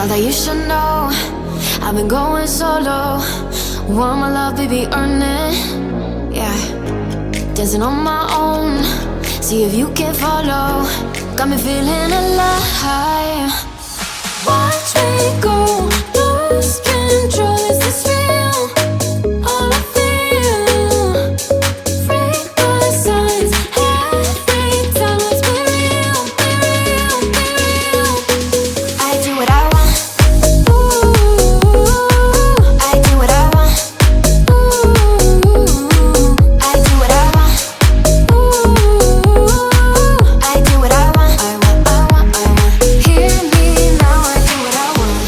Thought that you should know I've been going solo. Want my love, baby, earn it. Yeah, dancing on my own. See if you can follow. Got me feeling alive. Watch me go, lose control. Is this real? All I feel. Freak my signs every time. Let's be real, be real, be real. I do what I want. Ooh, I do what I want. Ooh, I do what I want. Ooh, I do what I want. I want. Hear me now. I do what I want.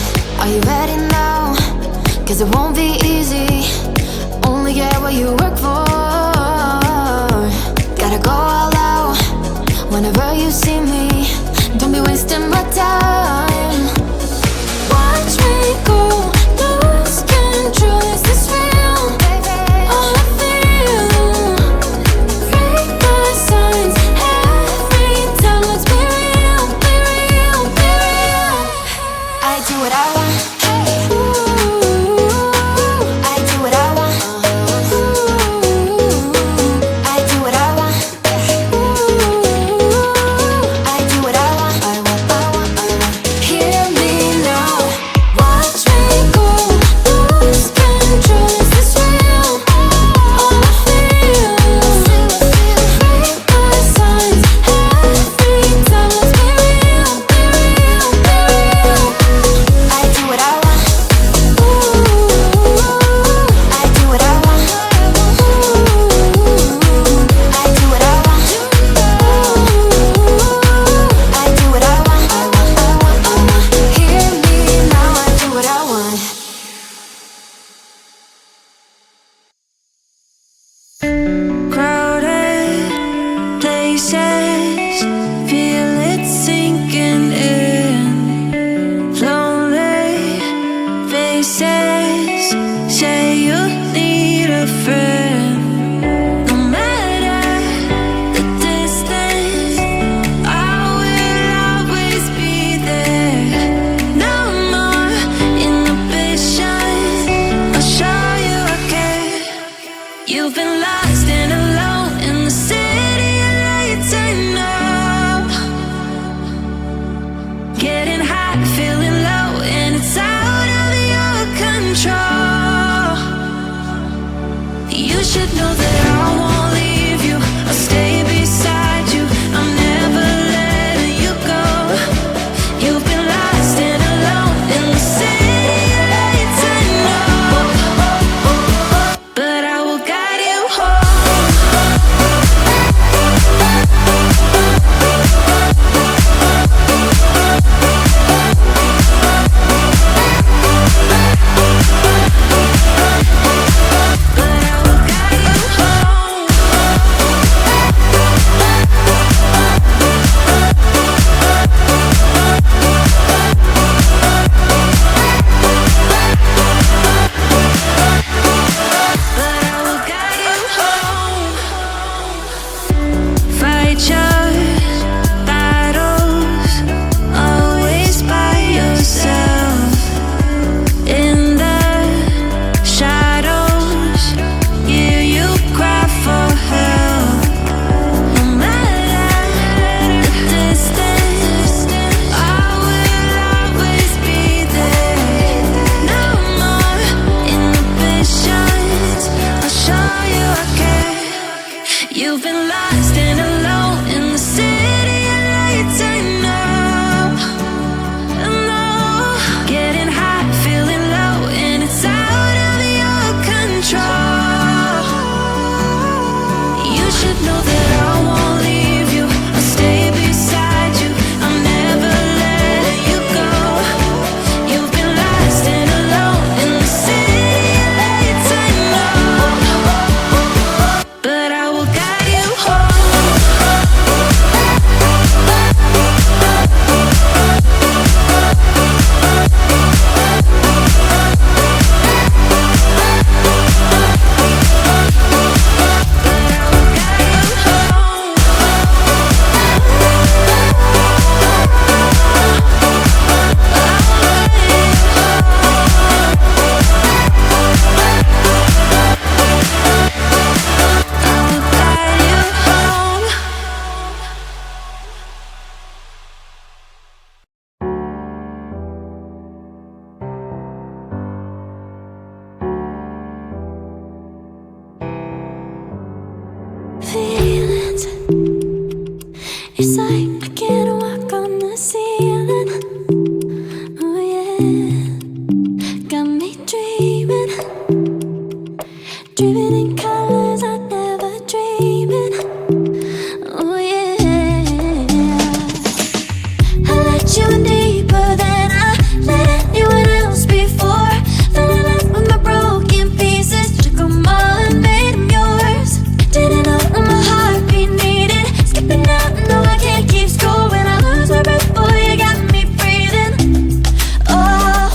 let you in deeper than I let anyone else before. Fell in love with my broken pieces, took them all and made them yours. Didn't know what my heartbeat needed, skipping out, no I can't keep score. When I lose my breath, boy, you got me breathing. Oh,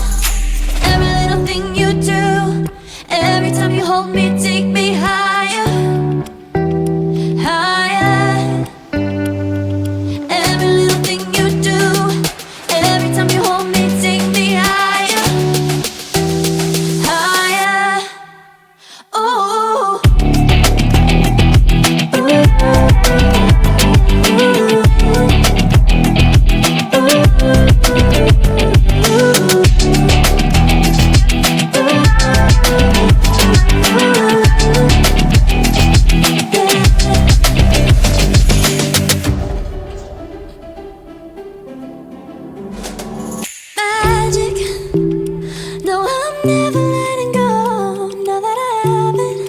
every little thing you do, every time you hold me, take me higher, higher. Every little thing you do, every time you hold me, take me higher, higher. Oh, magic. No, I'm never letting go. Now that I have it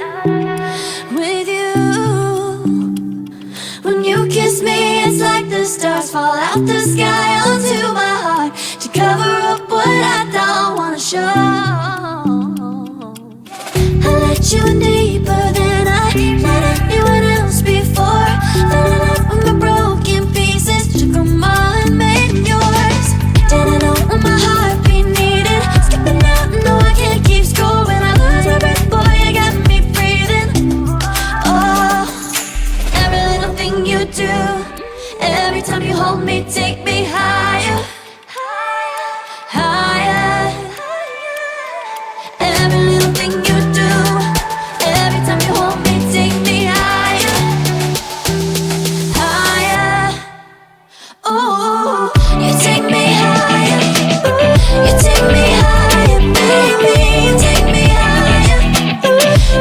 with you. When you kiss me, it's like the stars fall out the sky onto my heart to cover up what I don't wanna show. I let you in deeper than I let anyone else before. Fell in love with my broken pieces, took them all and made them yours. Didn't know what my heartbeat needed, skipping out, no I can't keep score. When I lose my breath, boy, you got me breathing. Oh, every little thing you do, every time you hold me, take me higher, higher. Every little thing you do, every time you hold me, take me higher, higher. Oh, you take me higher, you take me higher, baby. You take me higher,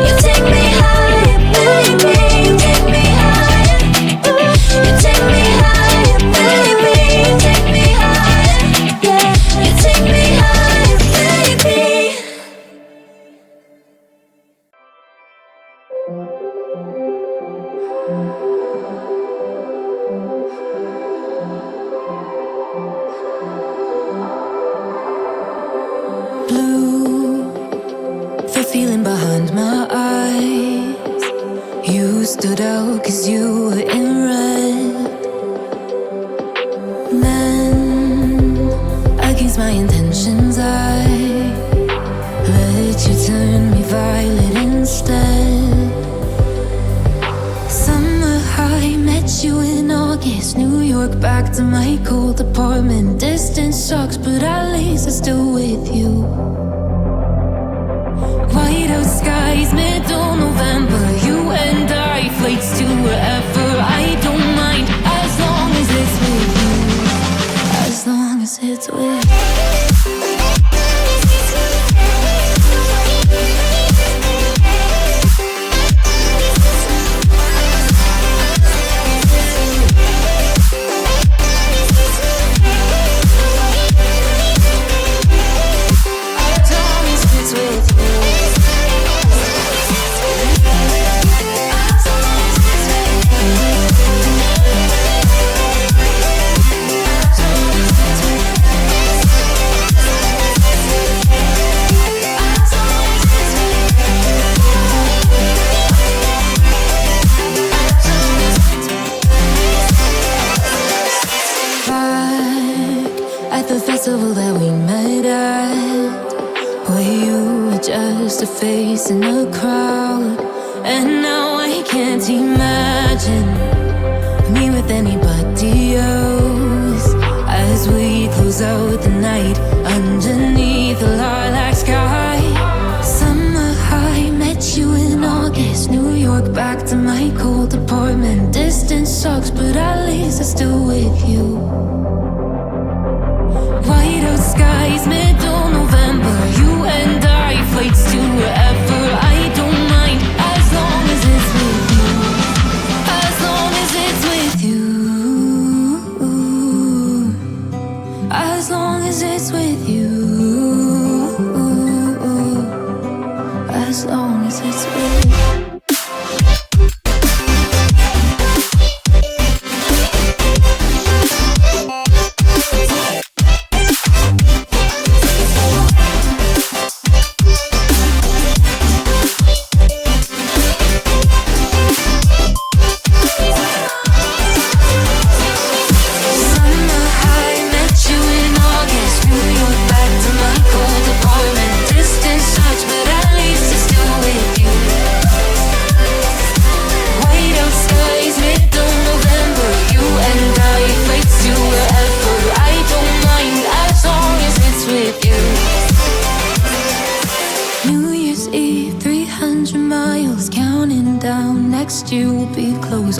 you take me higher, baby. You take me higher, you take me higher, baby. You take me higher, yeah. You take me higher, baby. Blue, the feeling behind my eyes. You stood out 'cause you were in red. Then, against my intentions, I let you turn me violet instead. Summer high, met you in August. New York, back to my cold apartment. Distance sucks, but at least I'm still with you. White out skies, middle November. You and I, flights to wherever. I don't mind, as long as it's with you. As long as it's with you. The festival that we met at, where you were just a face in a crowd. And now I can't imagine me with anybody else. As we close out the night underneath the lilac sky. Summer high, met you in August. New York, back to my cold apartment. Distance sucks, but at least I'm still with you. White out skies, middle November. You and I, flights to wherever. I don't mind, as long as it's with you. As long as it's with you. As long as it's with you. As long as it's with you.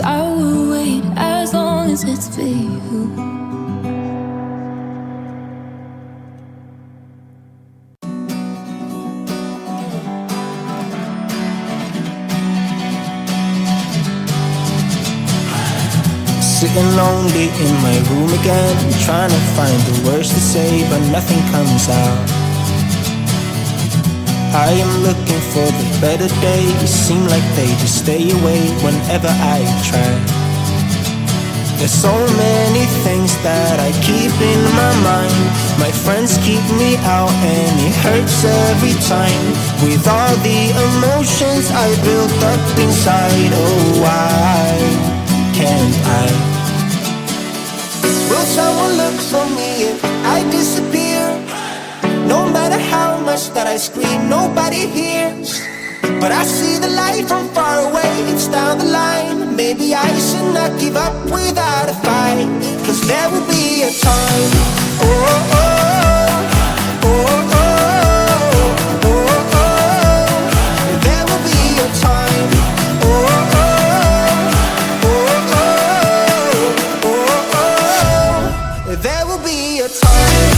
'cause I will wait as long as it's for you. Sitting lonely in my room again, trying to find the words to say, but nothing comes out. I am looking for the better days, seem like they just stay away whenever I try. There's so many things that I keep in my mind. My friends keep me out and it hurts every time. With all the emotions I built up inside, oh why can't I? Will someone look for me if I disappear? No matter how much that I scream, nobody hears. But I see the light from far away, it's down the line. Maybe I should not give up without a fight, 'cause there will be a time. Oh, oh, oh, oh, oh, oh, oh. There will be a time. Oh, oh, oh, oh, oh, oh. There will be a time.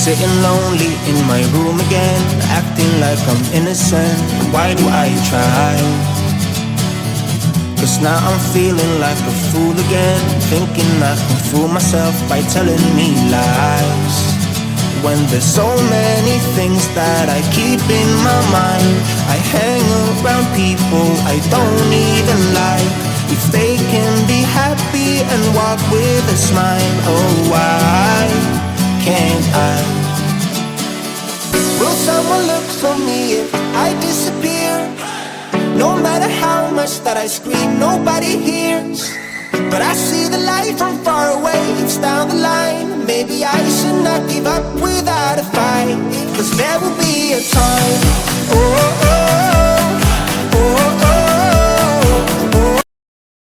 Sitting lonely in my room again, acting like I'm innocent. Why do I try? 'Cause now I'm feeling like a fool again, thinking I can fool myself by telling me lies. When there's so many things that I keep in my mind, I hang around people I don't even like. If they can be happy and walk with a smile, oh why can't I? Will someone look for me if I disappear? No matter how much that I scream, nobody hears. But I see the light from far away, it's down the line. Maybe I should not give up without a fight, 'cause there will be a time. Oh, oh.